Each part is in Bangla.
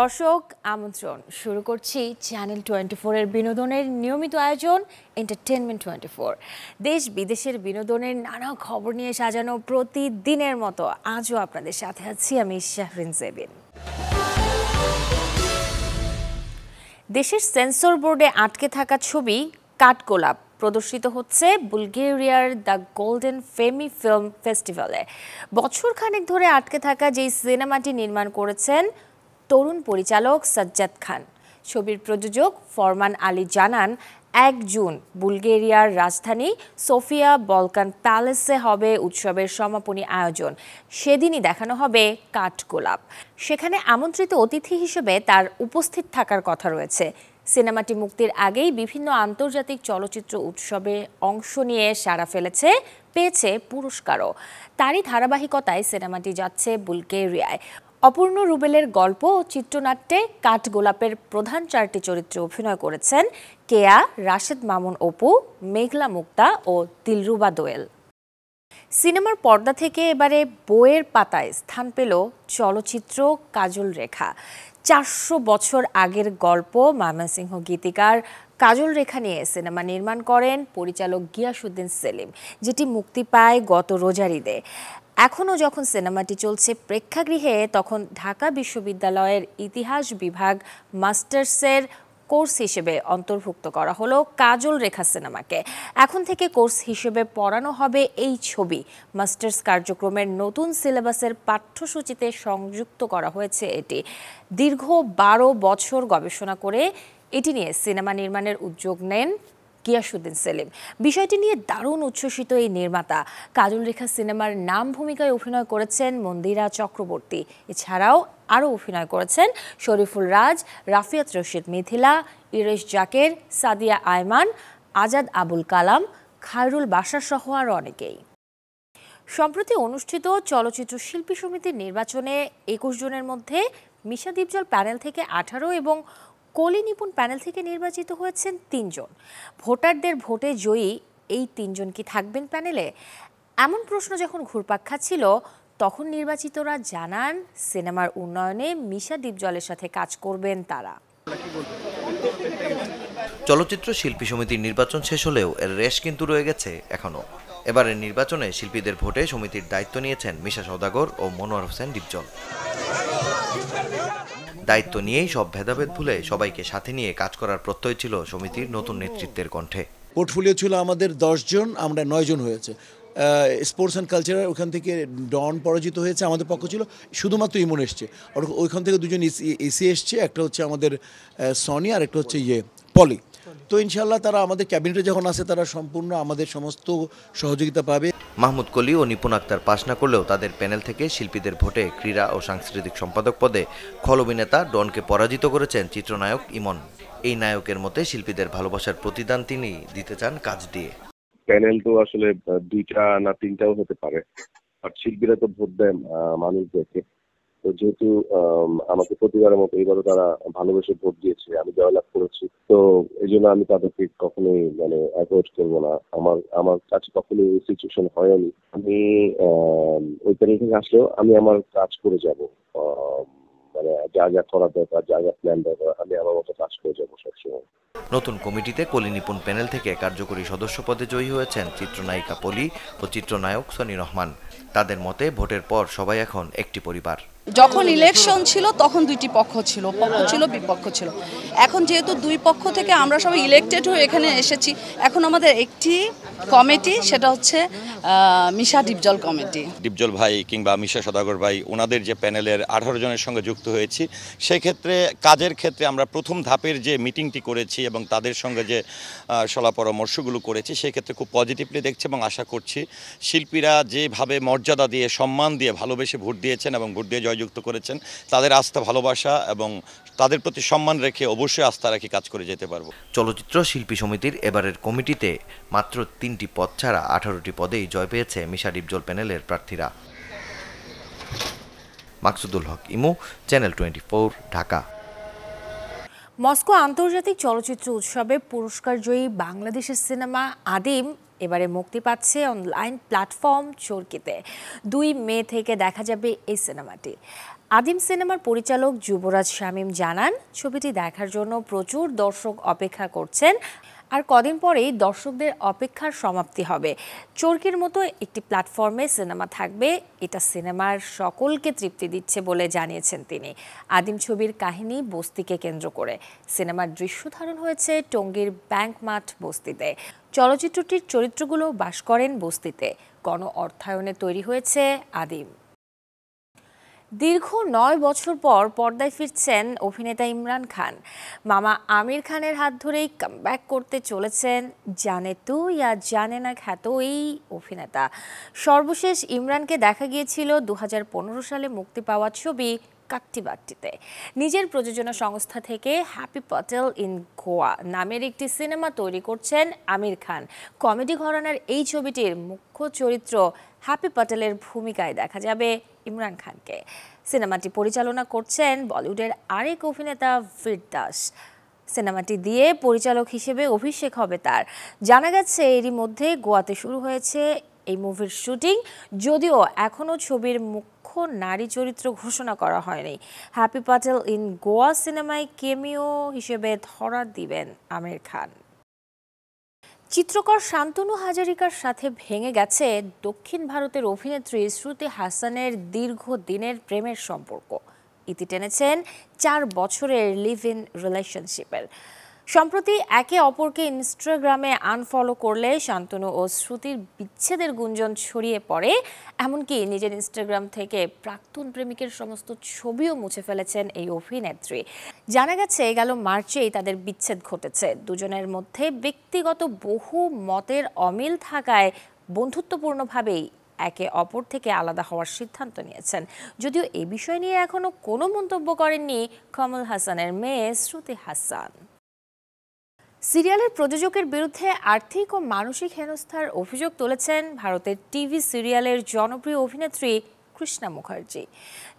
দর্শক আমন্ত্রণ শুরু করছি চ্যানেল 24 এর বিনোদনের নিয়মিত আয়োজন এন্টারটেইনমেন্ট 24। দেশ বিদেশের বিনোদনের নানা খবর নিয়ে সাজানো প্রতিদিনের মতো আজও আপনাদের সাথে আছি আমি শাহরিন জেবিন। দেশের সেন্সর বোর্ডে আটকে থাকা ছবি কাঠগোলাপ প্রদর্শিত হচ্ছে বুলগেরিয়ার দ্য গোল্ডেন ফেমি ফিল্ম ফেস্টিভ্যালে। বছর খানেক ধরে আটকে থাকা যেই সিনেমাটি নির্মাণ করেছেন তরুণ পরিচালক সাজ্জাদ খান, ছবির প্রযোজক ফরমান আলী জানান 1 জুন বুলগেরিয়ার রাজধানী সোফিয়া বলকান প্যালেসে হবে উৎসবের সমাপনী আয়োজন। সেদিনই দেখানো হবে কাঠগোলাপ। সেখানে আমন্ত্রিত অতিথি হিসেবে তার উপস্থিত থাকার কথা রয়েছে। সিনেমাটি মুক্তির আগেই বিভিন্ন আন্তর্জাতিক চলচ্চিত্র উৎসবে অংশ নিয়ে সাড়া ফেলেছে, পেয়েছে পুরস্কারও। তারই ধারাবাহিকতায় সিনেমাটি যাচ্ছে বুলগেরিয়ায়। অপূর্ণ রুবেলের গল্প ও চিত্রনাট্যে কাঠগোলাপের প্রধান 4টি চরিত্রে অভিনয় করেছেন কেয়া, রাশেদ মামুন অপু, মেঘলা মুক্তা ও দিলরুবা দোয়েল। সিনেমার পর্দা থেকে এবারে বইয়ের পাতায় স্থান পেল চলচ্চিত্র কাজল রেখা। 400 বছর আগের গল্প ময়মনসিংহ গীতিকার কাজল রেখা নিয়ে সিনেমা নির্মাণ করেন পরিচালক গিয়াসউদ্দিন সেলিম, যেটি মুক্তি পায় গত রোজার ঈদে। এখনও যখন সিনেমাটি চলছে প্রেক্ষাগৃহে, তখন ঢাকা বিশ্ববিদ্যালয়ের ইতিহাস বিভাগ মাস্টার্সের কোর্স হিসেবে অন্তর্ভুক্ত করা হলো কাজল রেখা সিনেমাকে। এখন থেকে কোর্স হিসেবে পড়ানো হবে এই ছবি। মাস্টার্স কার্যক্রমের নতুন সিলেবাসের পাঠ্যসূচিতে সংযুক্ত করা হয়েছে এটি। দীর্ঘ 12 বছর গবেষণা করে এটি নিয়ে সিনেমা নির্মাণের উদ্যোগ নেন গিয়াসউদ্দিন সেলিম। বিষয়টি নিয়ে দারুণ উচ্ছ্বসিত এই নির্মাতা। কাজল রেখা সিনেমার নাম ভূমিকায় অভিনয় করেছেন মন্দিরা চক্রবর্তী। এছাড়াও আরও অভিনয় করেছেন শরীফুল রাজ, রাফিয়াত রশিদ মিথিলা, ইরেশ জাকের, সাদিয়া আয়মান, আজাদ আবুল কালাম, খায়রুল বাশার সহ আরও অনেকেই। সম্প্রতি অনুষ্ঠিত চলচ্চিত্র শিল্পী সমিতির নির্বাচনে 21 জনের মধ্যে মিশা দীপজল প্যানেল থেকে 18 এবং কলি নিপুণ প্যানেল থেকে নির্বাচিত হয়েছেন 3 জন। ভোটারদের ভোটে জয়ী এই 3 জন কি থাকবেন প্যানেলে? এমন প্রশ্ন যখন ঘুরপাক খাচ্ছিল, তখন নির্বাচিতরা জানান সিনেমার উন্নয়নে মিশা দীপজলের সাথে কাজ করবেন তারা। চলচ্চিত্র শিল্পী সমিতির নির্বাচন শেষ হলেও এর রেশ কিন্তু রয়ে গেছে এখনো। এবারের নির্বাচনে শিল্পীদের ভোটে সমিতির দায়িত্ব নিয়েছেন মিশা সওদাগর ও মনোয়ার হোসেন দীপজল। দায়িত্ব নিয়েই সব ভেদাভেদ ভুলে সবাইকে সাথে নিয়ে কাজ করার প্রত্যয় ছিল সমিতির নতুন নেতৃত্বের কণ্ঠে। পোর্টফোলিও ছিল আমাদের 10 জন, আমরা 9 জন হয়েছে। স্পোর্টস অ্যান্ড কালচারাল ওখান থেকে ডন পরাজিত হয়েছে, আমাদের পক্ষ ছিল শুধুমাত্র ইমন এসছে। আর ওইখান থেকে 2 জন এসি এসছে, একটা হচ্ছে আমাদের সনি আর একটা হচ্ছে পলি। তো ইনশাল্লাহ তারা আমাদের ক্যাবিনেটে যখন আসে তারা সম্পূর্ণ আমাদের সমস্ত সহযোগিতা পাবে। মাহমুদ কলি ও নিপুণ আক্তার পাশ না করলেও তাদের প্যানেল থেকে শিল্পীদের ভোটে ক্রীড়া ও সাংস্কৃতিক সম্পাদক পদে খল অভিনেতা ডনকে পরাজিত করেছেন চিত্রনায়ক ইমন। এই নায়কের মতে শিল্পীদের ভালোবাসার প্রতিদান তিনি দিতে চান কাজ দিয়ে। প্যানেল তো আসলে 2টা না 3টাও হতে পারে, আর শিল্পীরা তো ভোট দেন মানুষদেরকে। তো যেহেতু আমাকে প্রতিবারের মতো এবারও তারা ভালোবেসে ভোট দিয়েছে, আমি জয়লাভ করেছি, তো এই জন্য আমি তাদেরকে কখনোই অ্যাভয়েড করবো না। আমার কাছে কখনোই এই সিচুয়েশন হয়নি। আমি ওই প্যানেল থেকে আসলেও আমি আমার কাজ করে যাব। যা যা করা দরকার, যা যা প্ল্যান দরকার, আমি আমার মতো কাজ করে যাবো সবসময়। নতুন কমিটিতে কলি নিপুণ প্যানেল থেকে কার্যকরী সদস্য পদে জয়ী হয়েছেন চিত্রনায়িকা পলি ও চিত্রনায়ক সনি রহমান। তাদের মতে ভোটের পর সবাই এখন একটি পরিবার। যখন ইলেকশন ছিল তখন 2টি পক্ষ ছিল, বিপক্ষ ছিল। এখন যেহেতু 2 পক্ষ থেকে আমরা সবাই ইলেক্টেড হয়ে এখানে এসেছি, এখন আমাদের একটি কমিটি, সেটা হচ্ছে মিশা দীপজল কমিটি। দীপজল ভাই কিংবা মিশা সওদাগর ভাই, ওনাদের যে প্যানেলের 18 জনের সঙ্গে যুক্ত হয়েছি, সেই ক্ষেত্রে কাজের ক্ষেত্রে আমরা প্রথম ধাপের যে মিটিংটি করেছি এবং তাদের সঙ্গে যে সলা পরামর্শগুলো করেছি, সেই ক্ষেত্রে খুব পজিটিভলি দেখছি এবং আশা করছি শিল্পীরা যেভাবে মর্যাদা দিয়ে, সম্মান দিয়ে, ভালোবেসে ভোট দিয়েছেন এবং ভোট দিয়ে জয়যুক্ত করেছেন, তাদের আস্থা, ভালোবাসা এবং তাদের প্রতি সম্মান রেখে অবশ্যই আস্থা রাখি কাজ করে যেতে পারবো। চলচ্চিত্র শিল্পী সমিতির এবারের কমিটিতে মাত্র 3টি পদ ছাড়া 18টি পদেই জয় পেয়েছে মিশা দীপজল প্যানেলের প্রার্থীরা। মাকসুদুল হক ইমু, চ্যানেল 24, ঢাকা। মস্কো আন্তর্জাতিক চলচ্চিত্র উৎসবে পুরস্কার জয়ী বাংলাদেশের সিনেমা আদিম এবারে মুক্তি পাচ্ছে অনলাইন প্ল্যাটফর্ম চরকিতে। 2 মে থেকে দেখা যাবে এই সিনেমাটি। আদিম সিনেমার পরিচালক যুবরাজ শামীম জানান, ছবিটি দেখার জন্য প্রচুর দর্শক অপেক্ষা করছেন, আর কদিন পরেই দর্শকদের অপেক্ষার সমাপ্তি হবে। চরকির মতো একটি প্ল্যাটফর্মে সিনেমা থাকবে, এটা সিনেমার সকলকে তৃপ্তি দিচ্ছে বলে জানিয়েছেন তিনি। আদিম ছবির কাহিনী বস্তিকে কেন্দ্র করে। সিনেমার দৃশ্য ধারণ হয়েছে টঙ্গীর ব্যাংক মাঠ বস্তিতে। চলচ্চিত্রটির চরিত্রগুলো বাস করেন বস্তিতে। গণ অর্থায়নে তৈরি হয়েছে আদিম। দীর্ঘ ৯ বছর পর পর্দায় ফিরছেন অভিনেতা ইমরান খান। মামা আমির খানের হাত ধরেই কামব্যাক করতে চলেছেন জানে তু ইয়া জানে না খ্যাত এই অভিনেতা। সর্বশেষ ইমরানকে দেখা গিয়েছিল 2015 সালে মুক্তি পাওয়া ছবি কাট্টিবাট্টিতে। নিজের প্রযোজনা সংস্থা থেকে হ্যাপি প্যাটেল ইন গোয়া নামের একটি সিনেমা তৈরি করছেন আমির খান। কমেডি ঘরানার এই ছবিটির মুখ্য চরিত্র হ্যাপি প্যাটেলের ভূমিকায় দেখা যাবে ইমরান খানকে। সিনেমাটি পরিচালনা করছেন বলিউডের আরেক অভিনেতা ফিরদাস। সিনেমাটি দিয়ে পরিচালক হিসেবে অভিষেক হবে তার। জানা গেছে এরই মধ্যে গোয়াতে শুরু হয়েছে এই মুভির শুটিং, যদিও এখনও ছবির মুখ্য নারী চরিত্র ঘোষণা করা হয়নি। হ্যাপি প্যাটেল ইন গোয়া সিনেমায় কেমিও হিসেবে ধরা দিবেন আমির খান। চিত্রকর শান্তনু হাজারিকার সাথে ভেঙে গেছে দক্ষিণ ভারতের অভিনেত্রী শ্রুতি হাসানের দীর্ঘদিনের প্রেমের সম্পর্ক। ইতি টেনেছেন 4 বছরের লিভ ইন রিলেশনশিপের। সম্প্রতি একে অপরকে ইনস্টাগ্রামে আনফলো করলে শান্তনু ও শ্রুতির বিচ্ছেদের গুঞ্জন ছড়িয়ে পড়ে। এমনকি নিজের ইনস্টাগ্রাম থেকে প্রাক্তন প্রেমিকের সমস্ত ছবিও মুছে ফেলেছেন এই অভিনেত্রী। জানা গেছে গেল মার্চেই তাদের বিচ্ছেদ ঘটেছে। দুজনের মধ্যে ব্যক্তিগত বহু মতের অমিল থাকায় বন্ধুত্বপূর্ণভাবেই একে অপর থেকে আলাদা হওয়ার সিদ্ধান্ত নিয়েছেন। যদিও এ বিষয় নিয়ে এখনো কোনো মন্তব্য করেননি কমল হাসানের মেয়ে শ্রুতি হাসান। সিরিয়ালের প্রযোজকের বিরুদ্ধে আর্থিক ও মানসিক হেনস্থার অভিযোগ তুলেছেন ভারতের টিভি সিরিয়ালের জনপ্রিয় অভিনেত্রী কৃষ্ণা মুখার্জি।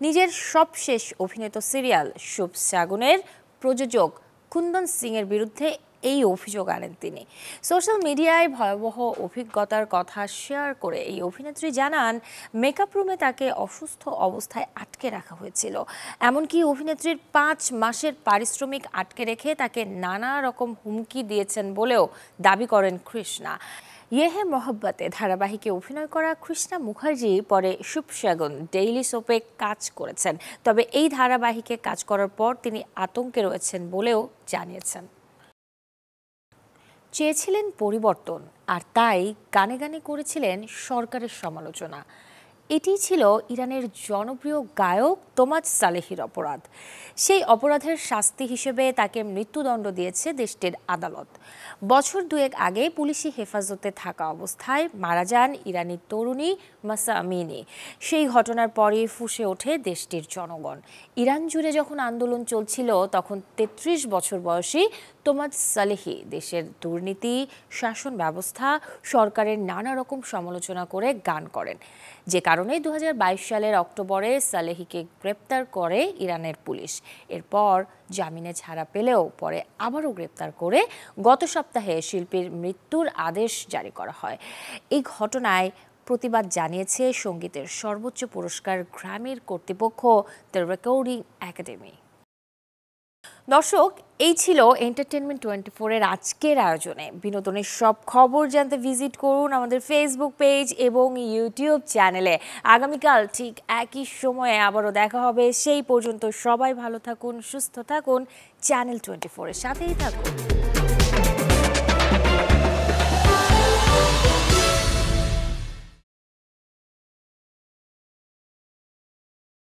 নিজের সবশেষ অভিনীত সিরিয়াল শুভ সাগুনের প্রযোজক কুন্দন সিংয়ের বিরুদ্ধে এই অভিযোগ আনেন তিনি। সোশ্যাল মিডিয়ায় ভয়াবহ অভিজ্ঞতার কথা শেয়ার করে এই অভিনেত্রী জানান, মেকআপ রুমে তাকে অসুস্থ অবস্থায় আটকে রাখা হয়েছিল। এমনকি অভিনেত্রীর 5 মাসের পারিশ্রমিক আটকে রেখে তাকে নানা রকম হুমকি দিয়েছেন বলেও দাবি করেন কৃষ্ণা। ইয়ে হে মোহব্বতে ধারাবাহিকে অভিনয় করা কৃষ্ণা মুখার্জি পরে শুভ সাগুন ডেইলি সোপে কাজ করেছেন। তবে এই ধারাবাহিকে কাজ করার পর তিনি আতঙ্কে রয়েছেন বলেও জানিয়েছেন। চেয়েছিলেন পরিবর্তন, আর তাই গানে গানে করেছিলেন সরকারের সমালোচনা। এটি ছিল ইরানের জনপ্রিয় গায়ক তোমাজ সালেহির অপরাধ। সেই অপরাধের শাস্তি হিসেবে তাকে মৃত্যুদণ্ড দিয়েছে দেশটির আদালত। বছর 2 আগে পুলিশি হেফাজতে থাকা অবস্থায় মারা যান ইরানি তরুণী মাসা আমিনি। সেই ঘটনার পরই ফুঁসে ওঠে দেশটির জনগণ। ইরান জুড়ে যখন আন্দোলন চলছিল তখন 33 বছর বয়সী তোমাজ সালেহি দেশের দুর্নীতি, শাসন ব্যবস্থা, সরকারের নানা রকম সমালোচনা করে গান করেন। যে কারণে 2022 সালের অক্টোবরে সালেহিকে গ্রেপ্তার করে ইরানের পুলিশ। এরপর জামিনে ছাড়া পেলেও পরে আবারও গ্রেপ্তার করে গত সপ্তাহে শিল্পীর মৃত্যুর আদেশ জারি করা হয়। এই ঘটনায় প্রতিবাদ জানিয়েছে সঙ্গীতের সর্বোচ্চ পুরস্কার গ্র্যামির কর্তৃপক্ষ দ্য রেকর্ডিং একাডেমি। দর্শক, এই ছিল এন্টারটেনমেন্ট 24-এর আজকের আয়োজনে। বিনোদনের সব খবর জানতে ভিজিট করুন আমাদের ফেসবুক পেজ এবং ইউটিউব চ্যানেলে। আগামীকাল ঠিক একই সময়ে আবারও দেখা হবে। সেই পর্যন্ত সবাই ভালো থাকুন, সুস্থ থাকুন, চ্যানেল 24-এর সাথেই থাকুন।